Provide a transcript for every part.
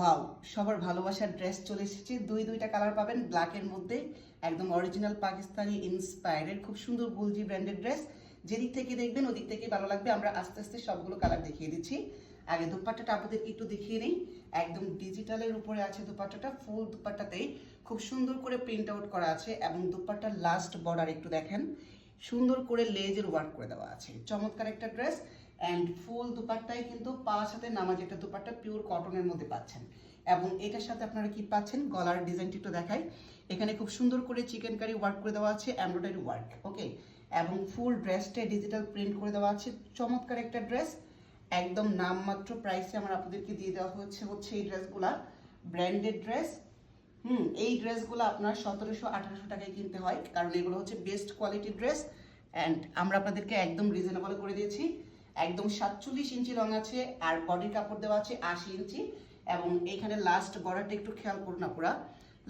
Wow, সবার ভালোবাসার dress চলে এসেছে। দুইটা কালার পাবেন, ব্ল্যাকের মধ্যে একদম অরিজিনাল পাকিস্তানি ইন্সপায়ার্ডের খুব সুন্দর গুলজি ব্র্যান্ডের ড্রেস। যেদিক থেকে দেখবেন ওদিক থেকেই ভালো লাগবে। আমরা আস্তে আস্তে সবগুলো কালার দেখিয়ে দিচ্ছি। আগে দুপাট্টাটা আপনাদেরকে একটু দেখিয়ে নিই। একদম ডিজিটালের উপরে আছে দুপাট্টাটা, ফুল দুপাট্টাতেই খুব সুন্দর করে প্রিন্ট আউট করা আছে এবং দুপাট্টার লাস্ট বর্ডার একটু দেখেন, সুন্দর করে লেজের ওয়ার্ক করে দেওয়া আছে। চমৎকার একটা ড্রেস অ্যান্ড ফুল দুপাট্টায় কিন্তু পাঁচ হাতে নামাজ একটা দুপাট্টা পিওর কটনের মধ্যে পাচ্ছেন। এবং এটার সাথে আপনারা কি পাচ্ছেন, গলার ডিজাইনটি একটু দেখাই। এখানে খুব সুন্দর করে চিকেন কারি ওয়ার্ক করে দেওয়া আছে, এমব্রয়ডারি ওয়ার্ক, ওকে। এবং ফুল ড্রেসটা ডিজিটাল প্রিন্ট করে দেওয়া আছে। চমৎকার একটা ড্রেস, একদম নামমাত্র প্রাইসে আমার আপনাদেরকে দিয়ে দেওয়া হচ্ছে এই ড্রেসগুলা, ব্র্যান্ডেড ড্রেস। এই ড্রেসগুলো আপনার 1700-1800 টাকায় কিনতে হয়, কারণ এগুলো হচ্ছে বেস্ট কোয়ালিটির ড্রেস অ্যান্ড আমরা আপনাদেরকে একদম রিজনেবল করে দিয়েছি। একদম 47 ইঞ্চি রং আছে আর বডির কাপড় দেওয়া আছে 80 ইঞ্চি। এবং এইখানে লাস্ট বর্ডারটা একটু খেয়াল করুন আপনারা,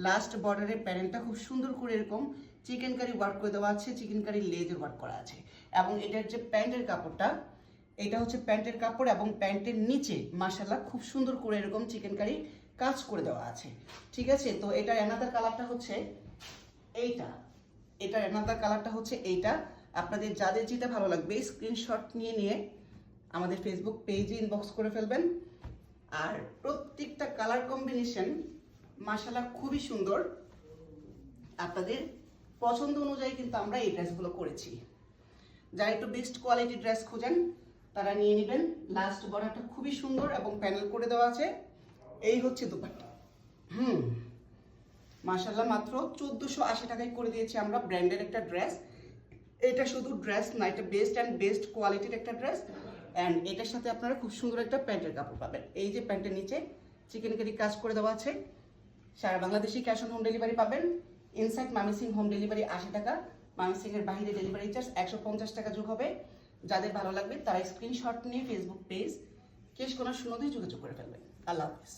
লাস্ট বর্ডারের প্যানেলটা খুব সুন্দর করে এরকম চিকেন কারি ওয়ার্ক করে দেওয়া আছে, চিকেন কারি লেজের ওয়ার্ক করা আছে। এবং এটার যে প্যান্টের কাপড়টা, এটা হচ্ছে প্যান্টের কাপড় এবং প্যান্টের নিচে মাশাআল্লাহ খুব সুন্দর করে এরকম চিকেন কারি কাজ করে দেওয়া আছে, ঠিক আছে। তো এটার অ্যানাদার কালারটা হচ্ছে এইটা, এটার অ্যানাদার কালারটা হচ্ছে এইটা। আপনাদের যাদের যেটা ভালো লাগবে স্ক্রিনশট নিয়ে আমাদের ফেসবুক পেজে ইনবক্স করে ফেলবেন। আর প্রত্যেকটা কালার কম্বিনেশন মাশাআল্লাহ খুবই সুন্দর, আপনাদের পছন্দ অনুযায়ী কিন্তু আমরা এই ড্রেসগুলো করেছি। যারা একটু বেস্ট কোয়ালিটির ড্রেস খোঁজেন তারা নিয়ে নেবেন। লাস্ট বর্ডারটা খুবই সুন্দর এবং প্যানেল করে দেওয়া আছে। এই হচ্ছে দুপাট্টা। মাশাআল্লাহ মাত্র 1480 টাকায় করে দিয়েছি আমরা ব্র্যান্ডের একটা ড্রেস। এটা শুধু ড্রেস না, এটা বেস্ট কোয়ালিটির একটা ড্রেস অ্যান্ড এটার সাথে আপনারা খুব সুন্দর একটা প্যান্টের কাপড় পাবেন। এই যে প্যান্টের নিচে চিকেন কারি কাজ করে দেওয়া আছে। সারা বাংলাদেশে ক্যাশ অন হোম ডেলিভারি পাবেন। ইনসাইড মামিসিং হোম ডেলিভারি 80 টাকা, মামিসিংয়ের বাইরে ডেলিভারি চার্জ 150 টাকা যোগ হবে। যাদের ভালো লাগবে তারা স্ক্রিনশট নিয়ে ফেসবুক পেজ কেশ কোনার শূন্য দিয়ে যোগাযোগ করে ফেলবেন। আল্লাহ হাফিজ।